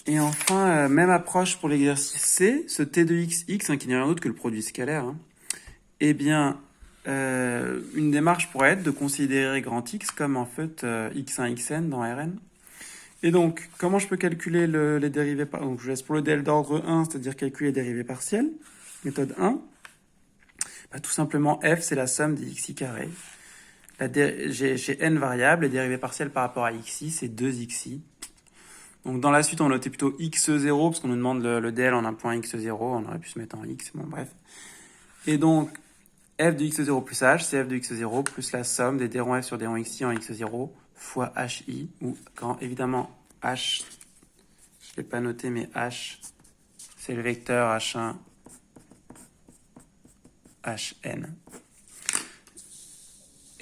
Et enfin, même approche pour l'exercice C, ce t de x, qui n'est rien d'autre que le produit scalaire, hein. Eh bien, une démarche pourrait être de considérer grand X comme en fait x1, xn dans Rn. Et donc, comment je peux calculer les dérivées partielles? Donc, je laisse pour le dl d'ordre 1, c'est-à-dire calculer les dérivées partielles. Méthode 1. Bah, tout simplement, f, c'est la somme des xi carrés. J'ai n variables, les dérivées partielles par rapport à xi, c'est 2xi. Donc, dans la suite, on notait plutôt x0, parce qu'on nous demande le dl en un point x0, on aurait pu se mettre en x, bon, bref. Et donc, f de x0 plus h, c'est f de x0 plus la somme des d rond f sur d rond xi en x0 fois hi, ou quand évidemment h, je ne l'ai pas noté, mais h, c'est le vecteur h1, hn.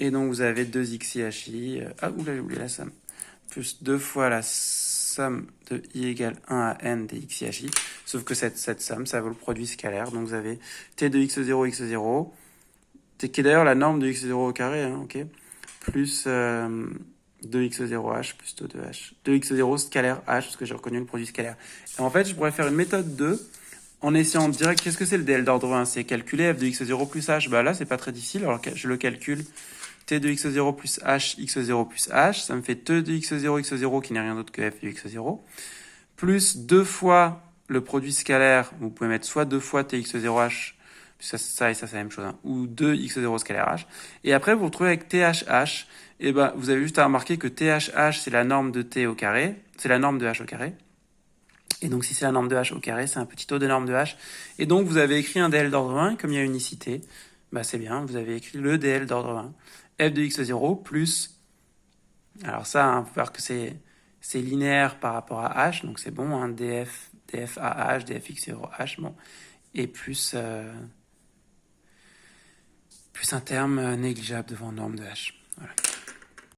Et donc vous avez 2xi hi, ah oula, j'ai oublié la somme, plus 2 fois la somme de i égale 1 à n des xi hi, sauf que cette somme, ça vaut le produit scalaire, donc vous avez t de x0, x0, qui est d'ailleurs la norme de x0 au carré, hein, ok, plus 2x0h plus 2h. 2x0 scalaire h, parce que j'ai reconnu le produit scalaire. Et en fait, je pourrais faire une méthode 2 en essayant de dire qu'est-ce que c'est le dl d'ordre 1, c'est calculer f de x0 plus h. Bah là, c'est pas très difficile, alors je le calcule. T de x0 plus h, x0 plus h, ça me fait t de x0, x0, qui n'est rien d'autre que f de x0, plus 2 fois le produit scalaire, vous pouvez mettre soit 2 fois tx0h, ça et ça c'est la même chose, hein, ou 2x0 scalaire h, et après vous vous retrouvez avec thh, et ben vous avez juste à remarquer que thh c'est la norme de t au carré, c'est la norme de h au carré, et donc si c'est la norme de h au carré, c'est un petit taux de norme de h, et donc vous avez écrit un dl d'ordre 1, comme il y a unicité, bah c'est bien, vous avez écrit le dl d'ordre 1, f de x0 plus, alors ça, hein, faut voir que c'est linéaire par rapport à h, donc c'est bon, hein, df ah, df x0h, bon, et plus un terme négligeable devant norme de h.